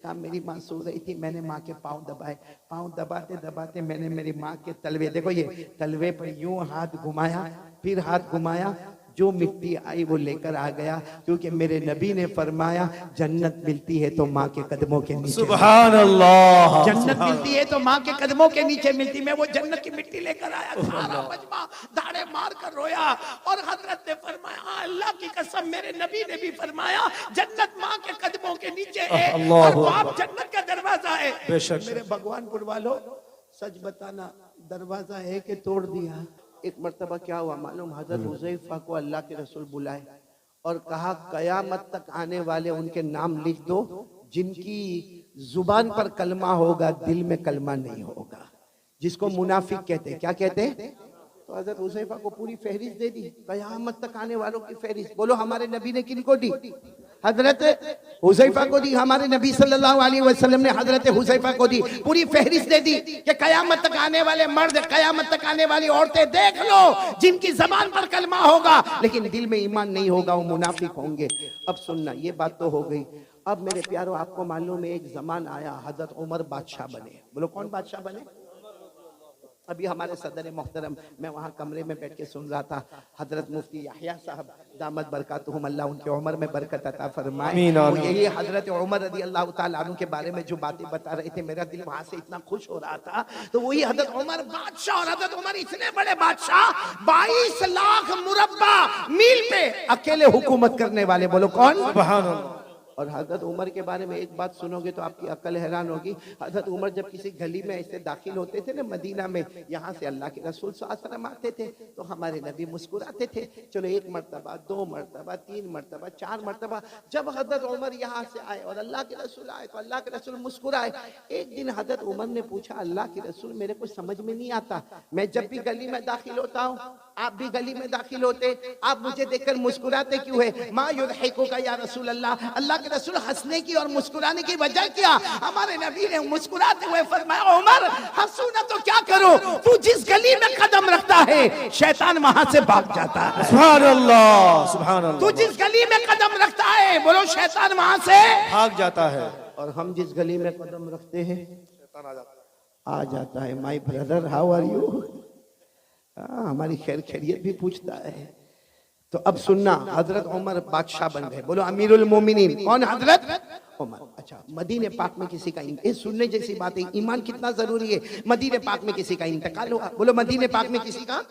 कहा मेरी माँ सो रही थी, मैंने माँ के पाँव दबाए, पाँव दबाते दबाते मैंने मेरी माँ के तलवे, देखो ये तलवे पर यूं हाथ घुमाया, फिर हाथ घुमाया, जो मिट्टी आई वो लेकर आ गया, क्योंकि मेरे नबी ने फरमाया जन्नत मिलती है तो माँ के कदमों के नीचे। सुभान अल्लाह। जन्नत मिलती है तो माँ के कदमों के नीचे मिलती। मैं वो जन्नत की मिट्टी लेकर आया, सारा मजमा दाढ़े मार कर रोया, और हजरत ने फरमाया अल्लाह की कसम मेरे नबी ने भी फरमाया जन्नत माँ के कदमों के नीचे है, और वो आप जन्नत का दरवाजा है। मेरे भगवानपुर वालों, सच बताना दरवाजा है कि तोड़ दिया? एक मर्तबा क्या हुआ मालूम, हजरत हुज़ैफा को अल्लाह के रसूल बुलाए और कहा कयामत तक आने वाले उनके नाम लिख दो जिनकी जुबान पर कलमा होगा, दिल में कलमा नहीं होगा, जिसको मुनाफिक कहते हैं। क्या कहते हैं? तो हजरत हुज़ैफा को पूरी फहरिस्त दे दी, कयामत तक आने वालों की फहरिस्त। बोलो हमारे नबी ने किनको दी? हजरत हुज़ैफा को दी। हमारे नबी सल्लल्लाहु अलैहि वसल्लम ने हजरत हुज़ैफा को दी, पूरी फहरिस्त दे दी कि कयामत तक आने वाले मर्द, कयामत तक आने वाली औरतें देख लो, जिनकी जबान पर कलमा होगा लेकिन दिल में ईमान नहीं होगा, वो मुनाफिक होंगे। अब सुनना, ये बात तो हो गई। अब मेरे प्यारों, आपको मालूम है एक जमान आया, हजरत उमर बादशाह बने। बोलो कौन बादशाह बने? अभी हमारे सदर मोहतरम, मैं वहाँ कमरे में बैठ के सुन रहा था, हजरत मुफ्ती याहिया साहब दामद बरकातुहुम, अल्लाह उनके उम्र में बरकत अता फरमाए, वो यही हजरत उमर रज़ी अल्लाह तआला अन्हु के बारे में जो बातें बता रहे थे, मेरा दिल वहाँ से इतना खुश हो रहा था। तो वही हजरत उमर बादशाह, और हजरत उमर इतने बड़े बादशाह, 22 लाख मुरब्बा मील पे अकेले हुकूमत करने वाले। बोलो कौन? सुभान अल्लाह। और हजरत उमर के बारे में एक बात सुनोगे तो आपकी अकल हैरान होगी। हजरत उमर जब किसी गली में ऐसे दाखिल होते थे ना मदीना में, यहाँ से अल्लाह के रसूल सल्लल्लाहु अलैहि वसल्लम आते थे तो हमारे नबी मुस्कुराते थे। चलो एक मरतबा, दो मरतबा, तीन मरतबा, चार मरतबा, जब हजरत उमर यहाँ से आए और अल्लाह के रसूल आए तो अल्लाह के रसूल मुस्कुराए। एक दिन हजरत उमर ने पूछा अल्लाह के रसूल मेरे को समझ में नहीं आता, मैं जब भी गली में दाखिल होता हूँ, आप भी गली में दाखिल होते, आप मुझे देखकर मुस्कुराते क्यों है? मा युदहिकुका या रसूल अल्लाह, अल्लाह के रसूल हंसने की और मुस्कुराने की वजह क्या? हमारे नबी ने मुस्कुराते हुए फरमाया उमर हंसू ना तो क्या करो, तू जिस गली में कदम रखता है शैतान वहां से भाग जाता है। सुभान अल्लाह, सुभान अल्लाह। तू जिस गली में कदम रखता है, बोलो शैतान वहां से भाग जाता है। और हम जिस गली में कदम रखते हैं शैतान आ जाता है। My brother how are you? हमारी खैर खैरियत भी पूछता है। तो अब सुनना, हजरत उमर बादशाह बन गए। बोलो अमीरुल मोमिनीन। कौन? हजरत उमर। अच्छा, मदीने पाक में किसी का, ये सुनने जैसी बात है, ईमान कितना जरूरी है। मदीने पाक में किसी का इंतकाल हुआ। बोलो मदीने पाक में किसी का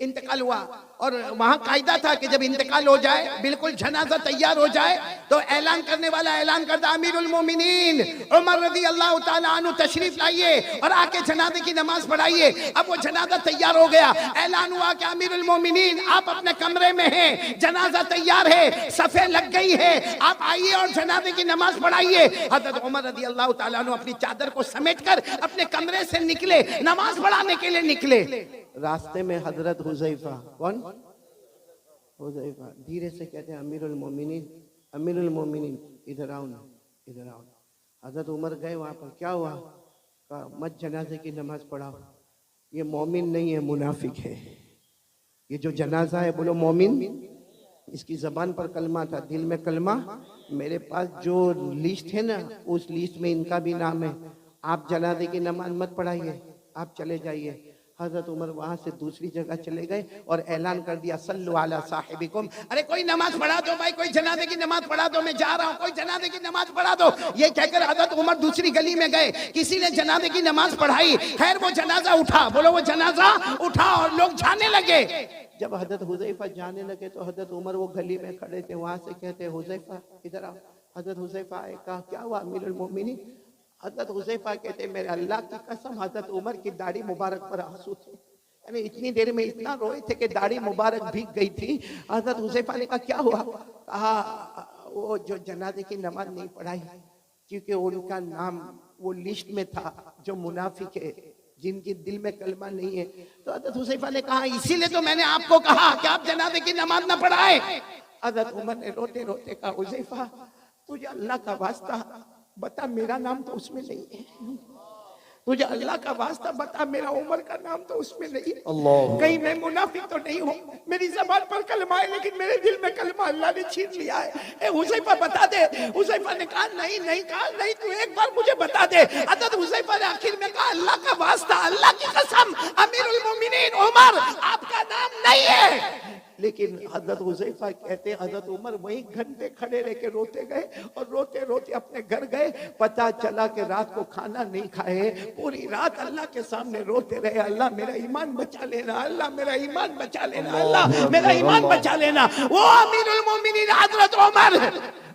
इंतकाल हुआ, और वहां कायदा था कि जब इंतकाल हो जाए, बिल्कुल जनाजा तैयार हो जाए, तो ऐलान करने वाला ऐलान करता अमीरुल मोमिनीन उमर रज़ी अल्लाह तआला अन्हु तशरीफ लाइए और आके जनाजे की नमाज पढ़ाइए। अब वो जनाजा तैयार हो गया, ऐलान हुआ कि अमीरुल मोमिनीन आप अपने कमरे में हैं, जनाजा तैयार है, सफे लग गई है, आप आइए और जनाजे की नमाज पढ़ाइए। हजरत उमर रज़ी अल्लाह तआला अन्हु अपनी चादर को समेटकर अपने कमरे से निकले, नमाज पढ़ाने के लिए निकले। रास्ते में हजरत हुज़ैफा, कौन? हुज़ैफा धीरे से कहते हैं अमीरुल मोमिनीन, अमीरुल मोमिनीन इधर आओ ना, इधर आओ। हजरत उमर गए वहां पर, क्या हुआ? कहा मत जनाजे की नमाज पढ़ाओ, ये मोमिन नहीं है, मुनाफिक है। ये जो जनाजा है, बोलो मोमिन, इसकी जबान पर कलमा था, दिल में कलमा। मेरे पास जो लिस्ट है ना, उस लिस्ट में इनका भी नाम है। आप जनाजे की नमाज मत पढ़ाइए, आप चले जाइए। हजरत उमर वहां से दूसरी जगह चले गए और ऐलान कर दिया सल्लु अला साहिबिकुम, अरे कोई नमाज पढ़ा दो भाई, कोई जनाजे की नमाज पढ़ा दो, मैं जा रहा हूँ, कोई जनाजे की नमाज पढ़ा दो। ये कहकर हजरत उमर दूसरी गली में गए, किसी ने जनाजे की नमाज पढ़ाई। खैर वो जनाजा उठा, बोलो वो जनाजा उठा और लोग जाने लगे। जब हजरत हुज़ैफा जाने लगे तो हजरत उमर वो गली में खड़े थे, वहां से कहते हुज़ैफा इधर आओ। हजरत हुज़ैफा आए, कहा क्या हुआ अमीरुल मोमिनीन? हजरत हुज़ैफा कहते मेरे अल्लाह की कसम हजरत उमर की दाढ़ी मुबारक पर आंसू थे, यानी इतनी देर में इतना रोए थे कि दाढ़ी मुबारक भीग गई थी। हजरत हुज़ैफा ने कहा क्या हुआ? कहा वो जो जनाजे की नमाज नहीं पढ़ाई, क्योंकि उनका नाम वो लिस्ट में था जो मुनाफिक है, जिनकी दिल में कलमा नहीं है। तो हजरत हुज़ैफा ने कहा इसीलिए तो मैंने आपको कहा कि आप जनाजे की नमाज ना पढ़ाए। हजरत उमर ने रोते रोते कहा हुज़ैफा तुझे अल्लाह का वास्ता बता, मेरा नाम तो उसमें नहीं है, मुझे अल्लाह का वास्ता बता, मेरा उमर का नाम तो उसमें नहीं है। अल्लाह। कहीं मैं मुनाफिक तो नहीं हूँ? मेरी जबान पर कलमा है लेकिन मेरे दिल में कलमा अल्लाह ने छीन लिया है। ए हुज़ैफा बता दे। हुज़ैफा ने कहा नहीं नहीं, कहा नहीं, तू एक बार मुझे बता दे। हज़रत हुज़ैफा ने आखिर में कहा अल्लाह का वास्ता, अल्लाह की कसम, अमीरुल मोमिनीन उमर आपका नाम नहीं है। लेकिन हजरत हुज़ैफा कहते हजरत उमर वहीं घंटे खड़े रह के रोते गए और रोते रोते अपने घर गए। पता चला कि रात को खाना नहीं खाए, पूरी रात अल्लाह के सामने रोते रहे, अल्लाह मेरा ईमान बचा लेना, अल्लाह मेरा ईमान बचा लेना, अल्लाह मेरा ईमान बचा लेना। वो अमीरुल मोमिनीन हजरत उमर,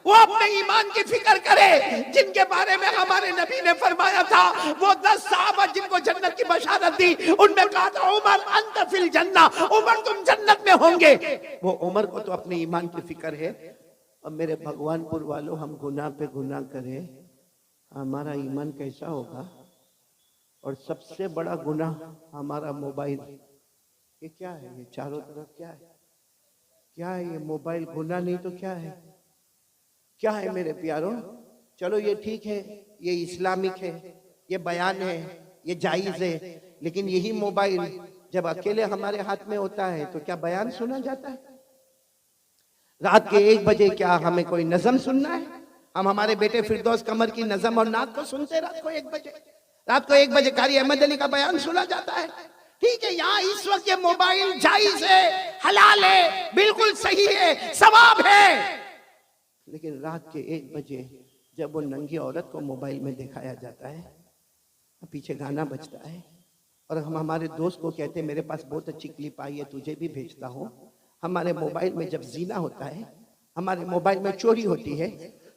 वो अपने ईमान की फिक्र करे जिनके बारे में हमारे नबी ने फरमाया था, वो 10 सहाबा जिनको जन्नत की बशारत दी, उनमें कहा था उमर अंत फिल जन्ना, उमर तुम जन्नत में होंगे। वो उमर को तो अपने ईमान की फिक्र है। और मेरे भगवानपुर वालों, हम गुनाह पे गुनाह करें, हमारा ईमान कैसा होगा? और सबसे बड़ा गुनाह हमारा मोबाइल। ये क्या है? ये चारों तरफ क्या है? क्या है ये मोबाइल? गुनाह नहीं तो क्या है? क्या है मेरे प्यारों? चलो ये ठीक है, ये इस्लामिक है, ये बयान है, ये जायज है, लेकिन यही मोबाइल जब अकेले हमारे हाथ में होता है तो क्या बयान सुना जाता है? रात के 1 बजे क्या हमें कोई नज़म सुनना है? हम हमारे बेटे फिरदौस कमर की नज़म और नात को सुनते रात को 1 बजे। रात को 1 बजे कारी अहमद अली का बयान सुना जाता है। ठीक है, यहाँ इस वक्त ये मोबाइल जायज है, हलाल है, बिल्कुल सही है, सवाब है, लेकिन रात के 1 बजे जब वो नंगी औरत को मोबाइल में दिखाया जाता है, पीछे गाना बजता है और हम हमारे दोस्त को कहते हैं मेरे पास बहुत अच्छी क्लिप आई है, तुझे भी भेजता हूँ। हमारे मोबाइल में जब जीना होता है, हमारे मोबाइल में चोरी होती है,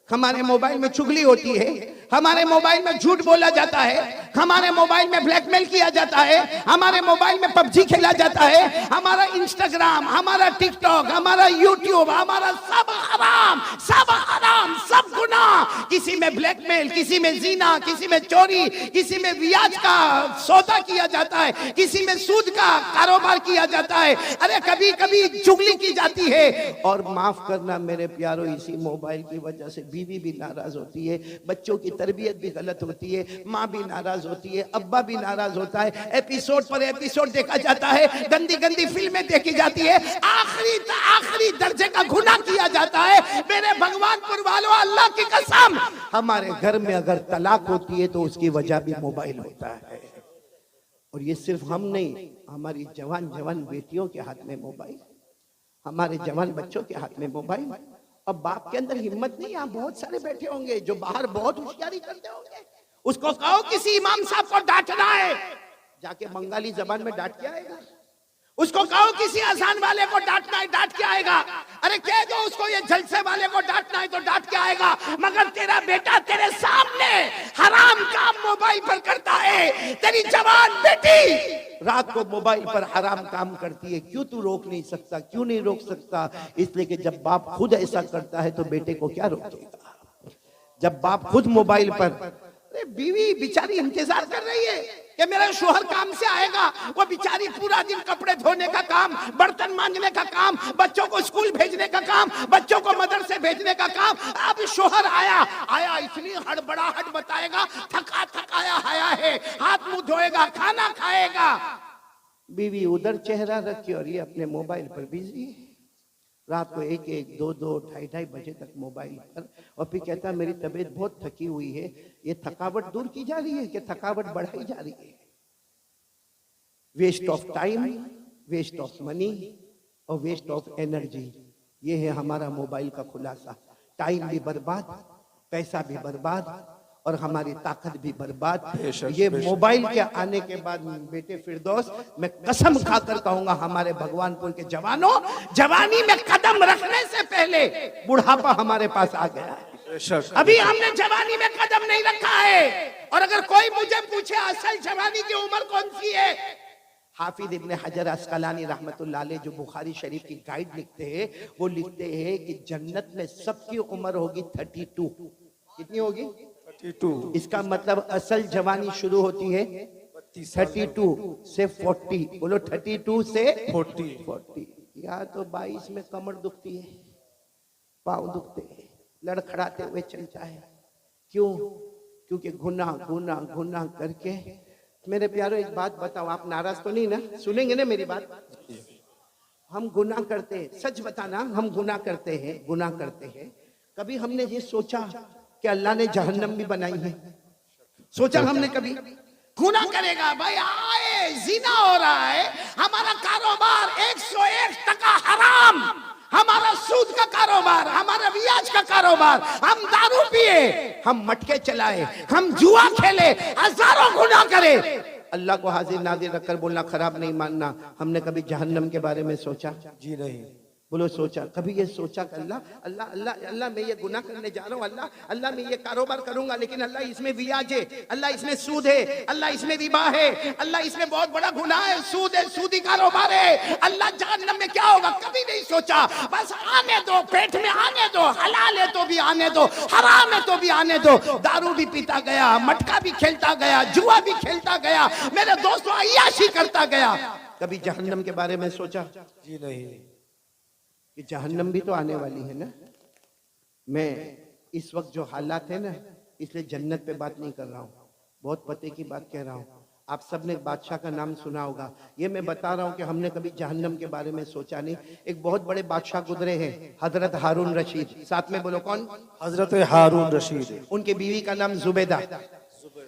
हमारे मोबाइल में चुगली होती है, हमारे मोबाइल में झूठ बोला जाता है, हमारे मोबाइल में ब्लैकमेल किया जाता है, हमारे मोबाइल में पबजी खेला जाता है, हमारा इंस्टाग्राम, हमारा टिकटॉक, हमारा यूट्यूब, हमारा सब हराम, सब हराम, सब गुनाह। किसी में ब्लैकमेल, किसी में जीना, किसी में चोरी, किसी में ब्याज का सौदा किया जाता है, किसी में सूद का कारोबार किया जाता है, अरे कभी कभी चुगली की जाती है। और माफ करना मेरे प्यारो, इसी मोबाइल की वजह से बीवी भी नाराज होती है, बच्चों की तरबियत भी गलत होती है, माँ भी नाराज होती है, अब्बा भी नाराज होता है, एपिसोड पर एपिसोड देखा जाता है, गंदी गंदी फिल्में देखी जाती है, आखिरी दर्जे का गुनाह किया जाता है। मेरे भगवानपुर वालों, अल्लाह की कसम, हमारे घर में अगर तलाक होती है तो उसकी वजह भी मोबाइल होता है। और ये सिर्फ हम नहीं, हमारी जवान जवान बेटियों के हाथ में मोबाइल, हमारे जवान बच्चों के हाथ में मोबाइल। अब बाप के अंदर हिम्मत नहीं, यहाँ बहुत सारे बैठे होंगे जो बाहर बहुत होशियारी करते होंगे, उसको कहो किसी इमाम साहब को डांटना है, जाके बंगाली जबान में डांट के आएगा। उसको कहो किसी अजान वाले को डांटना है, डांट के आएगा। अरे कह दो उसको ये जलसे वाले को डांटना है तो डांट के आएगा। मगर तेरा बेटा तेरे सामने हराम काम मोबाइल पर करता है, तेरी जवान बेटी रात को मोबाइल पर हराम काम करती है, क्यों तू रोक नहीं सकता? क्यों नहीं रोक सकता? इसलिए कि जब बाप खुद ऐसा करता है तो बेटे को क्या रोकेगा? जब बाप खुद मोबाइल पर, बीवी बेचारी इंतजार कर रही है कि मेरा शोहर काम से आएगा, वो बेचारी पूरा दिन कपड़े धोने का काम, बर्तन मांजने का काम, बच्चों को स्कूल भेजने का काम, बच्चों को मदरसे भेजने का काम। अब शोहर आया इतनी हड़बड़ाहट बताएगा, थका थकाया आया है, हाथ मुंह धोएगा, खाना खाएगा। बीवी उधर चेहरा रखी और ये अपने मोबाइल पर बिजी है। रात को 1-1, 2-2, 2:30 बजे तक मोबाइल पर, और फिर कहता मेरी तबीयत बहुत थकी हुई है। ये थकावट दूर की जा रही है कि थकावट बढ़ाई जा रही है? Waste of time, waste of money और वेस्ट ऑफ एनर्जी, ये है हमारा मोबाइल का खुलासा। टाइम भी बर्बाद, पैसा भी बर्बाद और हमारी ताकत भी बर्बाद। ये मोबाइल के आने के बाद बेटे फिरदौस, मैं कसम खाकर कहूंगा हमारे भगवानपुर के जवानों, जवानी में कदम रखने से पहले बुढ़ापा हमारे पास आ गया है। अभी हमने जवानी में कदम नहीं रखा है। और अगर कोई मुझे पूछे असल जवानी की उम्र कौन सी है, हाफिज इब्ने हजर अस्कलानी रहमतुल्लाह अलैह जो बुखारी शरीफ की गाइड लिखते हैं, वो लिखते हैं कि जन्नत में सबकी उम्र होगी 32। कितनी होगी? 32। इसका मतलब असल जवानी शुरू होती है 32 से 40। बोलो 32 से 40। या तो 22 में कमर दुखती है, पाँव दुखते हैं, लड़खड़ाते हुए चलता है। क्यों? क्योंकि गुनाह करके मेरे प्यारो एक बात बताओ, आप नाराज तो नहीं ना? सुनेंगे ना मेरी बात? हम गुनाह करते हैं, सच बताना, हम गुनाह करते हैं। कभी हमने ये सोचा कि अल्लाह ने जहन्नम भी बनाई है? सोचा हमने कभी? गुनाह करेगा भाई, आए जिना हो रहा है, हमारा कारोबार 101% हराम, हमारा सूद का कारोबार, हमारा ब्याज का कारोबार, हम दारू पिए, हम मटके चलाए, हम जुआ खेले, हजारों गुनाह करे, अल्लाह को हाजिर नाजिर रखकर बोलना खराब नहीं मानना। हमने कभी जहन्नम के बारे में सोचा? जी नहीं। बोलो सोचा? कभी ये सोचा कि अल्लाह अल्लाह अल्लाह अल्लाह मैं ये गुनाह करने जा रहा हूँ, अल्लाह अल्लाह मैं ये कारोबार करूंगा, लेकिन अल्लाह इसमें ब्याज है, अल्लाह इसमें सूद है, अल्लाह इसमें रिबा है, अल्लाह इसमें बहुत बड़ा गुनाह है, सूद है, सूदी कारोबार है, अल्लाह जहन्नम में क्या होगा? कभी नहीं सोचा। बस आने दो, पेट में आने दो, हलाल है तो भी आने दो, हराम है तो भी आने दो। दारू भी पीता गया, मटका भी खेलता गया, जुआ भी खेलता गया, मेरे दोस्तों अय्याशी करता गया। कभी जहन्नम के बारे में सोचा? जी नहीं। कि जहन्नम भी तो आने वाली है ना। मैं इस वक्त जो हालात है ना, इसलिए जन्नत पे बात नहीं कर रहा हूँ, बहुत पते की बात कह रहा हूँ। आप सबने बादशाह का नाम सुना होगा, ये मैं बता रहा हूँ कि हमने कभी जहन्नम के बारे में सोचा नहीं। एक बहुत बड़े बादशाह गुजरे हैं, हजरत हारून रशीद। साथ में बोलो कौन? हजरत हारून रशीद। उनके बीवी का नाम जुबैदा।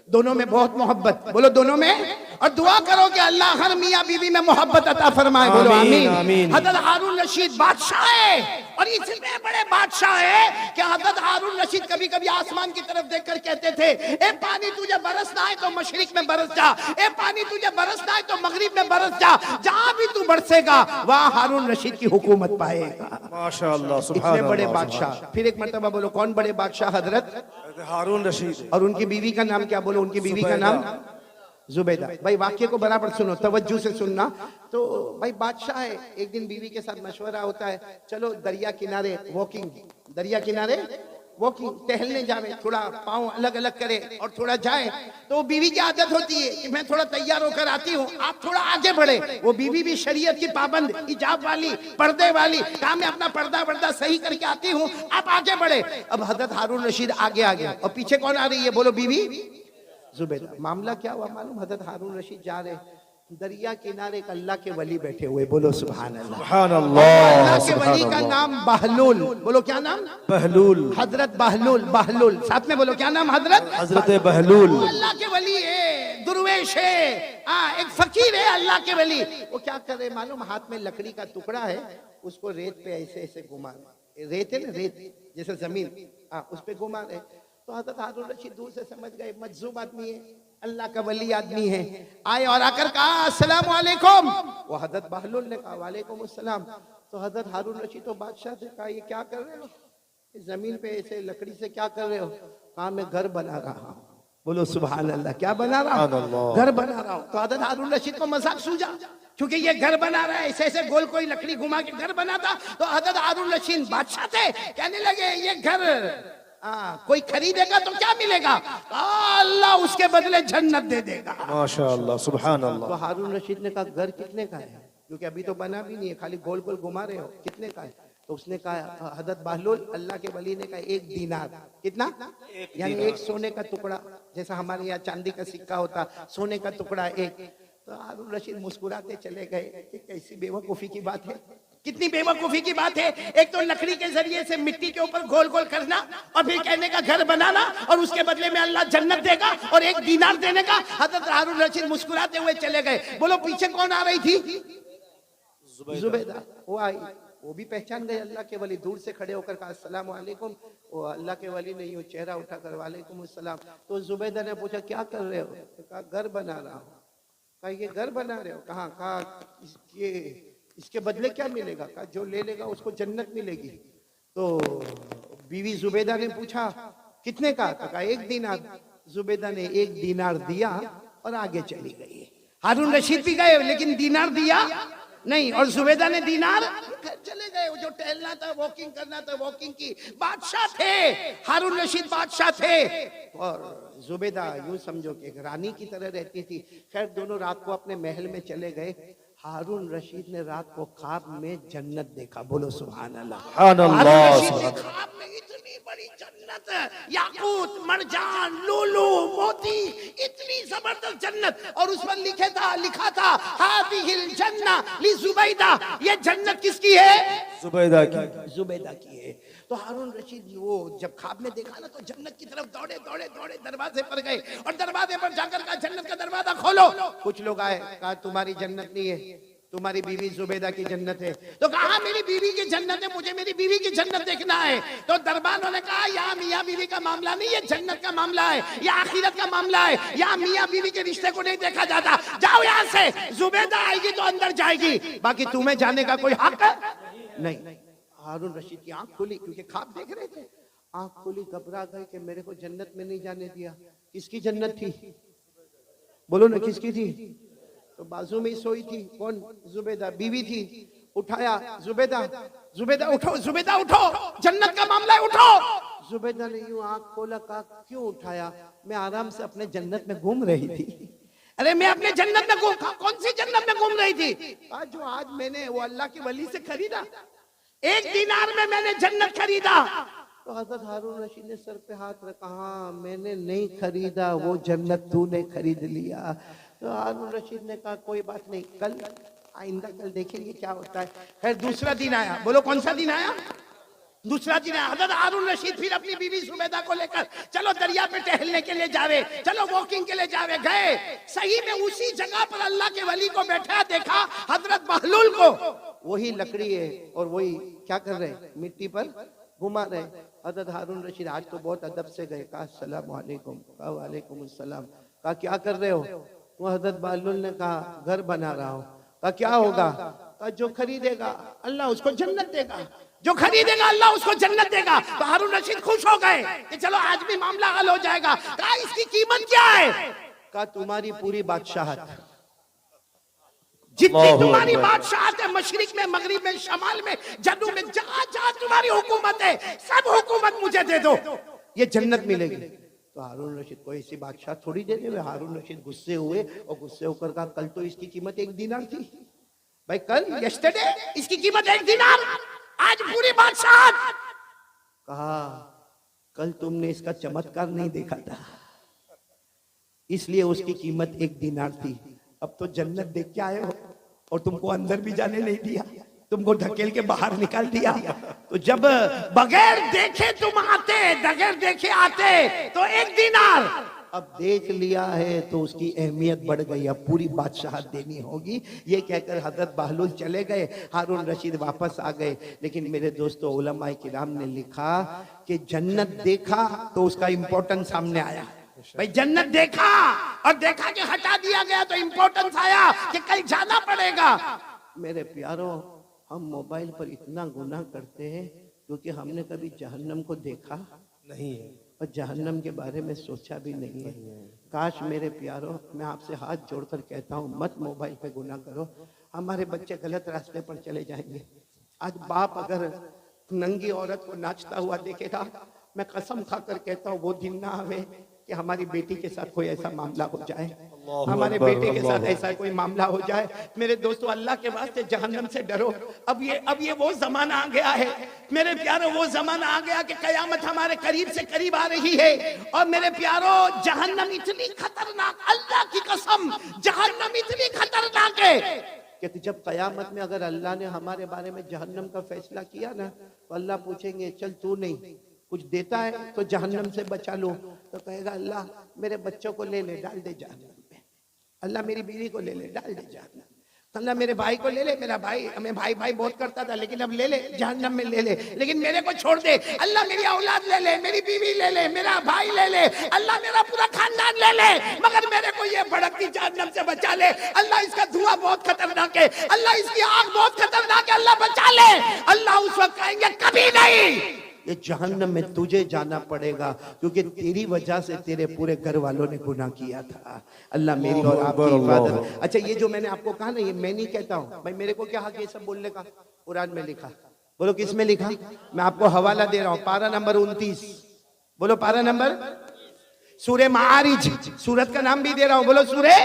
दोनों में बहुत मोहब्बत, बोलो दोनों में। और दुआ करो कि अल्लाह हर मियाँ बीवी में मोहब्बत अता फरमाए, बोलो आमीन। हजरत हारून रशीद बादशाह है, और इसलिए बड़े बादशाह है कि हजरत हारून रशीद कभी कभी आसमान की तरफ देखकर कहते थे, ए पानी तुझे बरसना है तो मशरिक में बरस जा, ए पानी तुझे बरसना है तो मगरिब में बरस जा, जहां भी तू बरसेगा वहां हारून रशीद की हुकूमत पाएगा। माशाअल्लाह, सुभान इतने बड़े अल्लाह, बादशाह। फिर एक मर्तबा बोलो कौन बड़े बादशाह? हजरत हारून रशीद। और उनकी बीवी का नाम क्या? बोलो उनकी बीवी का नाम जुबैदा। भाई वाक्य को बराबर सुनो, तवज्जो से सुनना। तो भाई बादशाह है, एक दिन बीवी के साथ मशवरा होता है, चलो दरिया किनारे वॉकिंग, दरिया किनारे वॉकिंग, टहलने जावे, थोड़ा पाँव अलग अलग करे और थोड़ा जाए। तो बीवी की आदत होती है कि मैं थोड़ा तैयार होकर आती हूँ, आप थोड़ा आगे बढ़े। वो बीवी भी शरीयत की पाबंद, हिजाब वाली, पर्दे वाली, कहा मैं अपना पर्दा सही करके आती हूँ, आप आगे बढ़े। अब हजरत हारून रशीद आगे आ गया, और पीछे कौन आ रही है? बोलो बीवी जुबैदा। मामला क्या हुआ मालूम? हजरत हारून रशीद जा रहे, दरिया किनारे एक अल्लाह के वली बैठे हुए, बोलो सुभान अल्लाह। सुभान अल्लाह। अल्लाह के वली का नाम बहलूल, बोलो क्या नाम? बहलूल। हजरत बहलूल, बहलूल साथ में बोलो क्या नाम? हजरत हजरत बहलूल। अल्लाह के वली है, दुर्वेश है, एक फकीर है अल्लाह के वली। वो क्या कर रहे मालूम? हाथ में लकड़ी का टुकड़ा है, उसको रेत पे ऐसे ऐसे घुमा, रेत है ना, रेत जैसे जमीन, उस पे घुमा रहे। तो हजरत हारून रशीद दूर से समझ गए मजजूब आदमी है, अल्लाह का वली आदमी है। आए और आकर कहा अस्सलाम वालेकुम। वो हजरत बहलूल ने कहा वालेकुम अस्सलाम। तो हजरत हारून रशीद तो बादशाह से कहा ये क्या कर रहे हो, इस जमीन पे ऐसे लकड़ी से क्या कर रहे हो? कहा मैं घर बना रहा हूँ, बोलो सुभान अल्लाह। क्या बना रहा हूँ? घर बना रहा हूँ। तो हजरत हारून रशीद को मजाक सूझा, क्योंकि ये घर बना रहा है, ऐसे ऐसे गोल कोई लकड़ी घुमा के घर बनाता। तो हजरत हारून रशीद बादशाह थे, कहने लगे ये घर कोई खरीदेगा तो क्या मिलेगा? अल्लाह उसके बदले जन्नत दे देगा। माशाअल्लाह, सुभान अल्लाह। तो हारून रशीद ने कहा घर कितने का है? क्योंकि अभी तो बना भी नहीं है, खाली गोल गोल घुमा रहे हो, कितने का है? तो उसने कहा, हजरत बहलूल अल्लाह के वली ने कहा 1 दीनार। कितना? यानी एक सोने का टुकड़ा, जैसा हमारे यहाँ चांदी का सिक्का होता, सोने का टुकड़ा एक। तो हारून रशीद मुस्कुराते चले गए कि कैसी बेवकूफी की बात है, कितनी बेवकूफी की बात है। एक तो लकड़ी के जरिए से मिट्टी के ऊपर गोल गोल करना, और फिर कहने का घर बनाना, और उसके बदले में अल्लाह जन्नत देगा, और 1 दीनार देने का। हजरत हारून रशीद मुस्कुराते हुए चले गए। बोलो पीछे कौन आ रही थी? जुबैदा। वो आई, वो भी पहचान गए अल्लाह के वली, दूर से खड़े होकर कहा अस्सलाम वालेकुम। वो अल्लाह के वली नहीं, वो चेहरा उठाकर वालेकुम अस्सलाम। तो जुबैदा ने पूछा क्या कर रहे हो? कहा घर बना रहा हूँ। कहा ये घर बना रहे हो? कहा इसके बदले क्या मिलेगा? कहा जो ले लेगा उसको जन्नत मिलेगी। तो बीवी जुबैदा ने पूछा कितने का? कहा 1 दीनार। जुबैदा ने 1 दीनार दिया और आगे चली गई। हारून रशीद भी गए लेकिन दीनार दिया नहीं, और जुबैदा ने दीनार चले गए। वो जो टहलना था, वॉकिंग करना था, वॉकिंग की। बादशाह थे हारून रशीद, बादशाह थे, और जुबैदा यूं समझो कि एक रानी की तरह रहती थी। खैर दोनों रात को अपने महल में चले गए। हारून रशीद ने रात को ख्वाब में जन्नत देखा, बोलो सुभान अल्लाह। सुभान अल्लाह। ख्वाब में इतनी बड़ी जन्नत, याकूत, मरजान, लूलू, मोती, इतनी जबरदस्त जन्नत। और उस पर लिखा था हादिहिल जन्ना ली जुबैदा, ये जन्नत किसकी है? जुबैदा की। जुबैदा की है। तो हारून रशीद वो जब ख्वाब में देखा ना तो जन्नत की तरफ दौड़े दौड़े दौड़े दरवाजे पर गए और दरवाजे पर जाकर कहा जन्नत का दरवाजा खोलो। कुछ लोग आए, कहा तुम्हारी जन्नत नहीं है, तुम्हारी बीवी जुबैदा की जन्नत है। तो कहा मेरी बीवी की जन्नत है, मुझे मेरी बीवी की जन्नत देखना है। तो दरबार वाले कहा यहाँ मियाँ बीवी का मामला नहीं, ये जन्नत का मामला है, ये आखिरत का मामला है, यहाँ मियाँ बीवी के रिश्ते को नहीं देखा जाता। जाओ यहाँ से, जुबैदा आएगी तो अंदर जाएगी, बाकी तुम्हें जाने का कोई हक नहीं। हारून रशीद की आंख खुली, क्योंकि ख्वाब देख रहे थे। आंख खुली, घबरा गए कि मेरे को जन्नत में नहीं जाने दिया। किसकी जन्नत थी? बोलो ना, किसकी थी? तो बाजू में ही सोई थी। कौन? जुबैदा बीवी थी। उठाया, जुबैदा, जुबैदा उठो, जुबैदा उठो, जन्नत का मामला है, उठो। जुबैदा ने यूं आंख खोला, कहा क्यों उठाया? मैं आराम से अपने जन्नत में घूम रही थी। अरे मैं अपने जन्नत में घूम, कौन सी जन्नत में घूम रही थी? जो आज मैंने वो अल्लाह के वली से खरीदा, 1 दीनार में मैंने जन्नत खरीदा। तो हजरत हारून रशीद ने सर पे हाथ रखा, हाँ मैंने नहीं खरीदा, वो जन्नत तूने खरीद लिया। तो हारून रशीद ने कहा कोई बात नहीं, कल आइंदा कल देखेंगे क्या होता है। खैर दूसरा दिन आया। बोलो कौन सा दिन आया? दूसरा दिन आया। हजरत हारून रशीद फिर अपनी बीवी जुबैदा को लेकर चलो दरिया पे टहलने के लिए जावे, चलो वॉकिंग के लिए जावे। गए, सही में उसी जगह पर अल्लाह के वली को बैठा देखा, हजरत बहलूल को। वही लकड़ी है और वही क्या कर रहे, मिट्टी पर घुमा रहे। हजरत हारून रशीद आज तो बहुत अदब से गए, कहा अस्सलाम वालेकुम। कहा वालेकुम अस्सलाम। कहा क्या कर रहे हो? वो हजरत बहलूल ने कहा घर बना रहा हूँ। कहा क्या होगा? कहा जो खरीदेगा अल्लाह उसको जन्नत देगा, जो खरीदेगा अल्लाह उसको जन्नत देगा। तो हारून रशीद खुश हो गए कि चलो आज भी मामला हल हो जाएगा। कहा इसकी कीमत क्या है? कहा तुम्हारी पूरी बादशाहत, जितनी तुम्हारी बादशाहत है, मशरिक में, मगरिब में, शमाल में, जनूब में, जहां जहां तुम्हारी हुकूमत है, सब हुकूमत मुझे दे दो, ये जन्नत मिलेगी। तो हारून रशीद को ऐसी बादशाह थोड़ी दे दे। हारून रशीद गुस्से हुए और गुस्से होकर कहा कल तो इसकी कीमत 1 दीनार थी भाई, कल यस्टरडे इसकी कीमत 1 दीनार, आज पूरी बादशाह। कहा कल तुमने इसका चमत्कार नहीं देखा था, इसलिए उसकी कीमत 1 दीनार थी। अब तो जन्नत देख के आए हो और तुमको अंदर भी जाने नहीं दिया, तुमको ढकेल के बाहर निकाल दिया। तो जब बगैर देखे तुम आते, बगैर देखे आते तो 1 दीनार, अब देख लिया है तो उसकी अहमियत बढ़ गई, अब पूरी बादशाहत देनी होगी। ये कहकर हजरत बहलूल चले गए, हारून रशीद वापस आ गए। लेकिन मेरे दोस्तों, उलमाए किराम ने लिखा कि जन्नत देखा तो उसका इंपॉर्टेंस सामने आया। भाई जन्नत देखा और देखा कि हटा दिया गया तो इंपॉर्टेंस आया कि कल जाना पड़ेगा। मेरे प्यारों, हम मोबाइल पर इतना गुनाह करते हैं क्योंकि हमने कभी जहन्नम को देखा नहीं है और जहन्नम के बारे में सोचा भी नहीं है। काश मेरे प्यारों, मैं आपसे हाथ जोड़कर कहता हूँ मत मोबाइल पे गुनाह करो, हमारे बच्चे गलत रास्ते पर चले जाएंगे। आज बाप अगर नंगी औरत को नाचता हुआ देखेगा, मैं कसम खाकर कहता हूँ वो दिन ना आवे कि हमारी बेटी के साथ कोई ऐसा मामला हो जाए, हमारे बेटे के साथ ऐसा कोई मामला हो जाए। मेरे दोस्तों, अल्लाह के वास्ते जहन्नम से डरो। अब ये वो जमाना आ गया है मेरे प्यारों, वो जमाना आ गया कि कयामत हमारे करीब से करीब आ रही है। और मेरे प्यारों, जहन्नम इतनी खतरनाक, अल्लाह की कसम, जहन्नम इतनी खतरनाक है कि जब कयामत में अगर अल्लाह ने हमारे बारे में जहन्नम का फैसला किया ना, तो अल्लाह पूछेंगे चल तू नहीं कुछ देता है तो जहन्नम से बचा लो। तो कहेगा अल्लाह मेरे बच्चों को ले ले, डाल दे जहन्नम में। अल्लाह मेरी बीवी को ले ले, डाल दे जहन्नम। अल्लाह मेरे भाई को ले ले, मेरा भाई, हमें भाई भाई बहुत करता था लेकिन अब ले ले जहन्नम में ले ले, लेकिन मेरे को छोड़ दे। अल्लाह मेरी औलाद ले ले, मेरी बीवी ले ले, मेरा भाई ले ले, अल्लाह मेरा पूरा खानदान ले ले, मगर मेरे को ये भड़कती जहन्नम से बचा ले। अल्लाह इसका धुआं बहुत खतरनाक है, अल्लाह इसकी आग बहुत खतरनाक है, अल्लाह बचा ले। अल्लाह उस वक्त कहेंगे कभी नहीं, ये जहन्नम में तुझे जाना पड़ेगा क्योंकि तेरी वजह से तेरे पूरे घर वालों ने गुनाह किया था। अल्लाह मेरी और आपकी हिफाजत। अच्छा, ये जो मैंने आपको कहा ना, ये मैं नहीं कहता हूँ भाई, मेरे को क्या हक ये सब बोलने का? कुरान में लिखा। बोलो किस में लिखा? मैं आपको हवाला दे रहा हूँ, पारा नंबर 29। बोलो पारा नंबर, सूरे मारिज, सूरत का नाम भी दे रहा हूँ। बोलो सूरे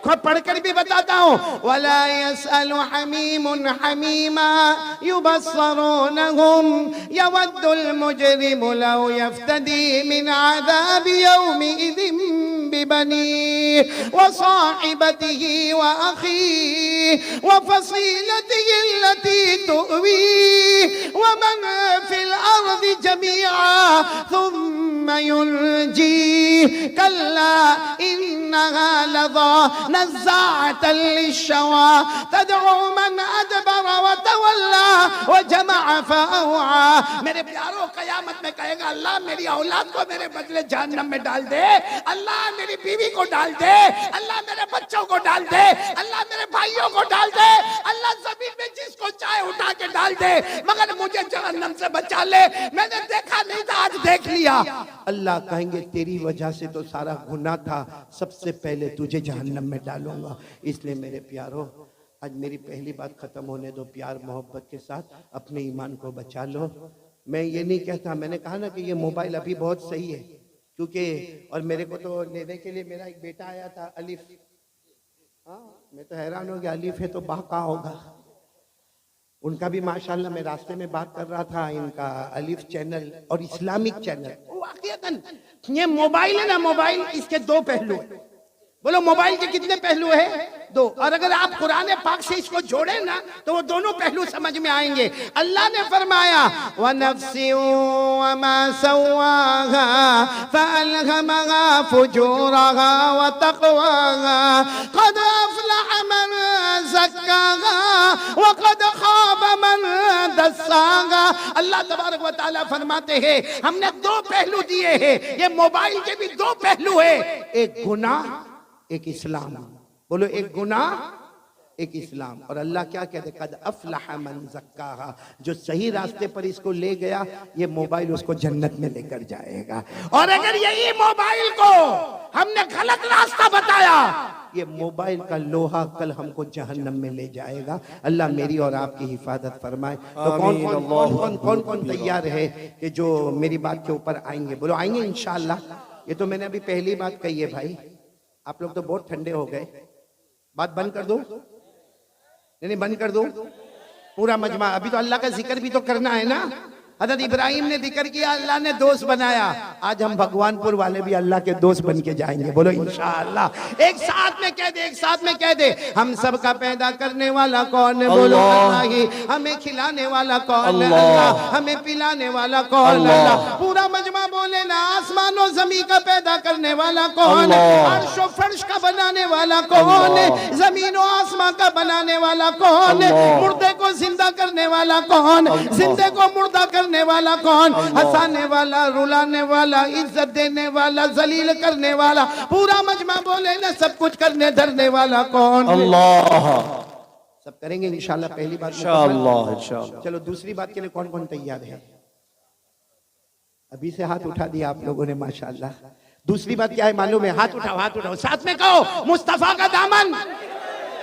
खुद पढ़कर भी बताता हूँ, वला यसअलु हमीमुन हमीमा युबस्सरूनहुम यवद्दुल मुजरिमु लौ यफ्तदी मिन अज़ाबि यौमिइज़िन बिबनी व साहिबतिही व अखी व फसीलतिही अल्लती तुवी व मन फिल अर्दि जमीआ थुम्मा युनजी कल्ला इन्नहा लज़ा नज़्ज़ाअतन लिश्शवा तदउ मन अदबर व तवल्ला व जमअ फअवआ। मेरे प्यारों, कयामत में कहेगा अल्लाह मेरी औलाद को मेरे बदले जहन्नम में डाल दे, अल्लाह मेरी बीवी को डाल दे, अल्लाह मेरे बच्चों को डाल दे, अल्लाह मेरे भाइयों को डाल दे, अल्लाह जमीन में जिसको चाहे उठा के डाल दे, मगर मुझे जहन्नम से बचा ले। मैंने देखा नहीं था, आज देख लिया। अल्लाह कहेंगे तेरी वजह से तो सारा गुनाह था, सबसे पहले तुझे जहन्नम में डालूंगा। इसलिए मेरे प्यारों, आज मेरी पहली बात खत्म होने दो, प्यार मोहब्बत के साथ अपने ईमान को बचा लो। मैं ये नहीं कहता, मैंने कहा ना कि ये मोबाइल अभी बहुत सही है, क्योंकि और मेरे को तो लेने के लिए मेरा एक बेटा आया था अलिफ, हाँ मैं तो हैरान हो गया, अलिफ है तो बा का होगा। उनका भी माशाल्लाह, मैं रास्ते में बात कर रहा था, इनका अलिफ चैनल और इस्लामिक चैनल, वाकईतन ये मोबाइल है ना, मोबाइल इसके दो पहलू है। बोलो मोबाइल के कितने पहलू है? दो। और अगर आप कुरान पाक से इसको जोड़े ना तो वो दोनों पहलू समझ में आएंगे। अल्लाह ने फरमाया व नफ्सि व मा सव्वाहा फअल्हमहा फुजूरहा व तक़वाहा क़द अफ़लह मन ज़क्काहा व क़द ख़ाब मन दस्साहा। अल्लाह तबारक व तआला फरमाते हैं हमने दो पहलू दिए हैं। ये मोबाइल के भी दो पहलू है, एक गुनाह एक इस्लाम। बोलो एक गुनाह एक इस्लाम। और अल्लाह क्या कहते, कद अफ़लह मन ज़क्काहा, जो सही रास्ते पर इसको ले गया ये मोबाइल उसको जन्नत में लेकर जाएगा। और अगर यही मोबाइल को हमने गलत रास्ता बताया, ये मोबाइल का लोहा कल हमको जहन्नम में ले जाएगा। अल्लाह मेरी और आपकी हिफाजत फरमाए। तो कौन कौन तैयार है कि जो मेरी बात के ऊपर आएंगे? बोलो आएंगे इंशाअल्लाह। ये तो मैंने अभी पहली बात कही है भाई, आप लोग तो बहुत ठंडे हो गए। बात बंद कर दो? नहीं बंद कर दो पूरा मजमा। अभी तो अल्लाह का जिक्र भी तो करना है ना। हज़रत इब्राहिम ने जिक्र किया, अल्लाह ने दोस्त बनाया। आज हम भगवानपुर वाले भी अल्लाह के दोस्त बन के जाएंगे। बोलो इंशाअल्लाह। एक साथ में कह दे, एक साथ में कह दे, हम सबका पैदा करने वाला कौन है? बोलो अल्लाह ही। हमें खिलाने वाला कौन है? अल्लाह। हमें पिलाने वाला कौन है? अल्लाह। पूरा मजमा बोले ना, आसमान और जमीन का पैदा करने वाला कौन है? अर्श और फर्श का बनाने वाला कौन है? जमीन और आसमान का बनाने वाला कौन है? मुर्दे को जिंदा करने वाला कौन? जिंदे को मुर्दा करने वाला कौन? हंसाने वाला, रुलाने वाला, इज्जत देने वाला, जलील करने वाला। पूरा मजमा बोले ना, सब कुछ करने धरने वाला कौन? अल्लाह। सब करेंगे इंशाल्लाह। पहली बात इंशाल्लाह। चलो दूसरी बात के लिए कौन कौन तैयार है? अभी से हाथ उठा दिया आप लोगों ने माशाल्लाह। दूसरी बात क्या है मालूम है? हाथ उठाओ, हाथ उठाओ, साथ में कहो मुस्तफा का दामन।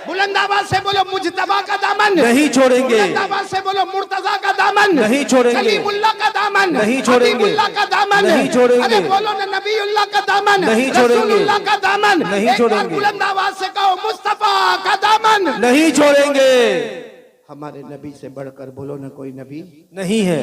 बुलंद आवाज से बोलो मुजतबा का दामन नहीं छोड़ेंगे। बुलंद आवाज से बोलो मुर्तजा का दामन नहीं छोड़ेंगे। कलीमुल्लाह का दामन नहीं छोड़ेंगे। हबीबुल्लाह का दामन नहीं छोड़ेंगे। अरे बोलो ना नबीउल्लाह का दामन नहीं छोड़ेंगे। रसूलुल्लाह का दामन नहीं छोड़ेंगे। बुलंद आवाज से कहो मुस्तफा का दामन नहीं छोड़ेंगे। हमारे नबी से बढ़कर बोलो ना कोई नबी नहीं है।